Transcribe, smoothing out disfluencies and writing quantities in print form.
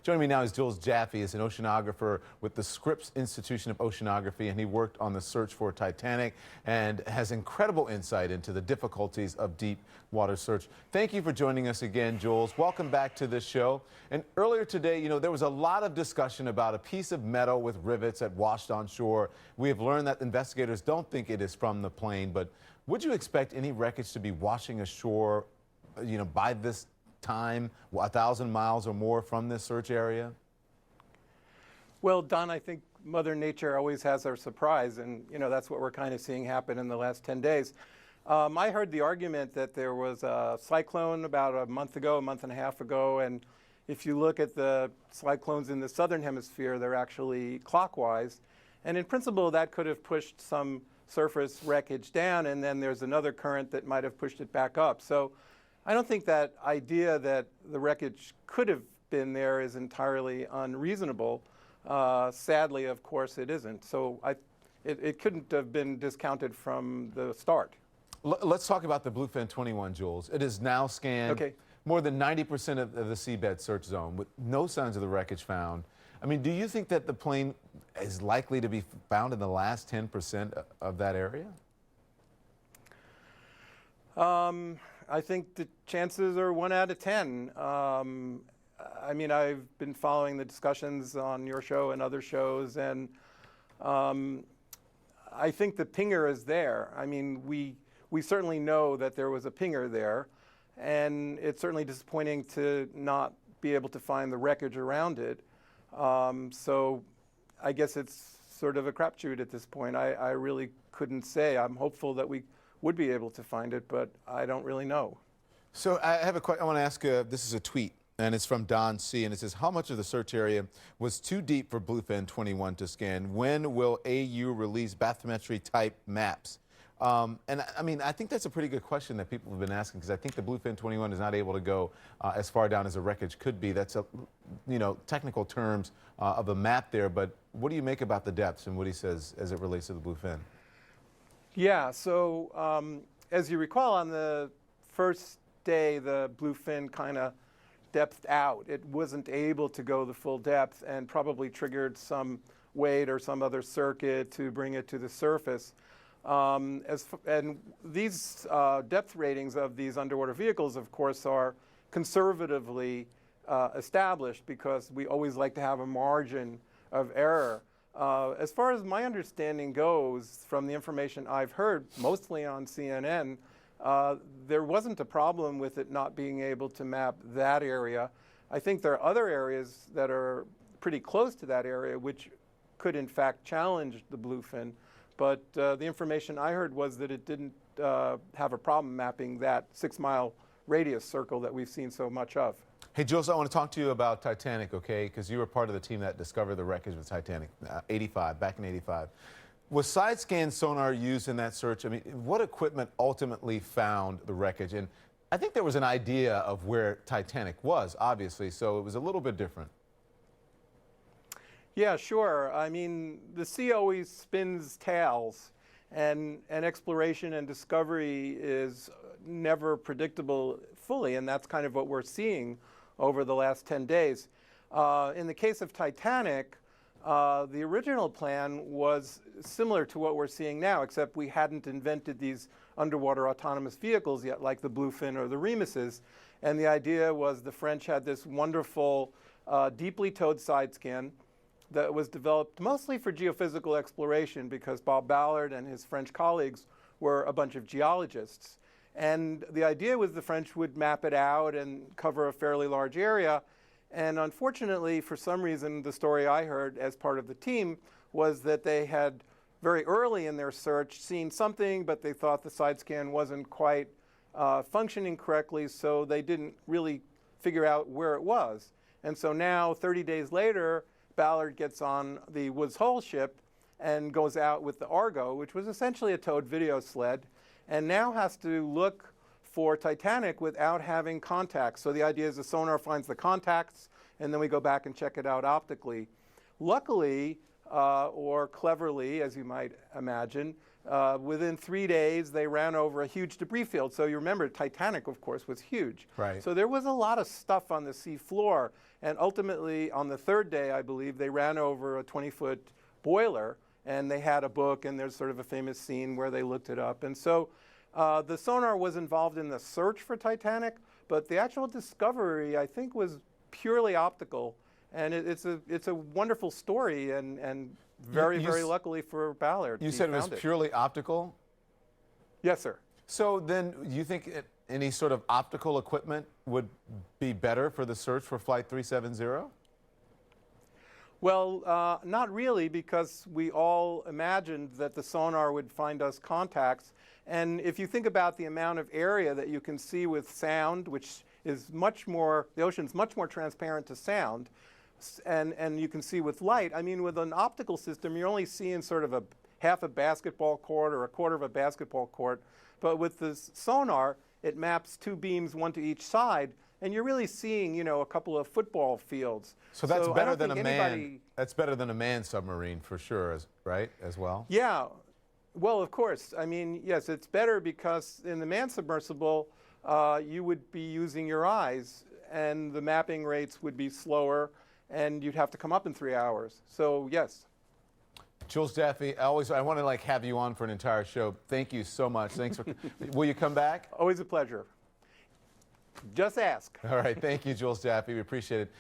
Joining me now is Jules Jaffe. He's an oceanographer with the Scripps Institution of Oceanography, and he worked on the search for Titanic and has incredible insight into the difficulties of deep water search. Thank you for joining us again, Jules. Welcome back to this show. And earlier today, there was a lot of discussion about a piece of metal with rivets that washed on shore. We have learned that investigators don't think it is from the plane, but would you expect any wreckage to be washing ashore, by this time, 1,000 miles or more from this search area? Well, Don, I think Mother Nature always has our surprise, and that's what we're kind of seeing happen in the last 10 days. I heard the argument that there was a cyclone about a month and a half ago, and if you look at the cyclones in the southern hemisphere, they're actually clockwise, and in principle that could have pushed some surface wreckage down, and then there's another current that might have pushed it back up. So I don't think that idea that the wreckage could have been there is entirely unreasonable. Sadly, of course, it isn't. So it couldn't have been discounted from the start. Let's talk about the Bluefin 21, Jules. It is now scanned more than 90% of the seabed search zone with no signs of the wreckage found. I mean, do you think that the plane is likely to be found in the last 10% of that area? I think the chances are 1 out of 10. I mean, I've been following the discussions on your show and other shows, and I think the pinger is there. I mean, we certainly know that there was a pinger there, and it's certainly disappointing to not be able to find the wreckage around it. So I guess it's sort of a crapshoot at this point. I really couldn't say. I'm hopeful that we would be able to find it, but I don't really know. So I have a question. I want to ask, this is a tweet, and it's from Don C., and it says, how much of the search area was too deep for Bluefin 21 to scan? When will AU release bathymetry-type maps? And I mean, I think that's a pretty good question that people have been asking, because I think the Bluefin 21 is not able to go as far down as the wreckage could be. That's, technical terms of a map there, but what do you make about the depths and what he says as it relates to the Bluefin? Yeah, so as you recall, on the first day, the Bluefin kind of depthed out. It wasn't able to go the full depth and probably triggered some weight or some other circuit to bring it to the surface. And these depth ratings of these underwater vehicles, of course, are conservatively established because we always like to have a margin of error. As far as my understanding goes, from the information I've heard, mostly on CNN, there wasn't a problem with it not being able to map that area. I think there are other areas that are pretty close to that area which could in fact challenge the Bluefin, but the information I heard was that it didn't have a problem mapping that 6-mile radius circle that we've seen so much of. Hey, Jules, I want to talk to you about Titanic, okay? Because you were part of the team that discovered the wreckage of Titanic, back in 85. Was side-scan sonar used in that search? I mean, what equipment ultimately found the wreckage? And I think there was an idea of where Titanic was, obviously, so it was a little bit different. Yeah, sure. I mean, the sea always spins tails, and exploration and discovery is never predictable fully, and that's kind of what we're seeing over the last 10 days. In the case of Titanic, the original plan was similar to what we're seeing now, except we hadn't invented these underwater autonomous vehicles yet, like the Bluefin or the Remuses. And the idea was the French had this wonderful, deeply towed side scan that was developed mostly for geophysical exploration because Bob Ballard and his French colleagues were a bunch of geologists. And the idea was the French would map it out and cover a fairly large area. And unfortunately, for some reason, the story I heard as part of the team was that they had very early in their search seen something, but they thought the side scan wasn't quite functioning correctly, so they didn't really figure out where it was. And so now, 30 days later, Ballard gets on the Woods Hole ship and goes out with the Argo, which was essentially a towed video sled, and now has to look for Titanic without having contacts. So the idea is the sonar finds the contacts, and then we go back and check it out optically. Luckily, or cleverly, as you might imagine, within 3 days, they ran over a huge debris field. So you remember, Titanic, of course, was huge. Right. So there was a lot of stuff on the sea floor. And ultimately, on the third day, I believe, they ran over a 20-foot boiler, and they had a book, and there's sort of a famous scene where they looked it up. And so the sonar was involved in the search for Titanic, but the actual discovery, I think, was purely optical. And it's a wonderful story, and very luckily for Ballard. You said it was purely optical? Yes, sir. So then you think any sort of optical equipment would be better for the search for Flight 370? Well, not really, because we all imagined that the sonar would find us contacts. And if you think about the amount of area that you can see with sound, which is much more, the ocean's much more transparent to sound, and you can see with light. I mean, with an optical system, you're only seeing sort of half a basketball court or a quarter of a basketball court. But with the sonar, it maps two beams, one to each side, and you're really seeing, you know, a couple of football fields. So that's better than a man. That's better than a manned submarine for sure, right? As well. Yeah. Well, of course. I mean, yes, it's better because in the manned submersible, you would be using your eyes, and the mapping rates would be slower, and you'd have to come up in 3 hours. So yes. Jules Jaffe, I want to have you on for an entire show. Thank you so much. Thanks for. Will you come back? Always a pleasure. Just ask. All right. Thank you, Jules Jaffe. We appreciate it.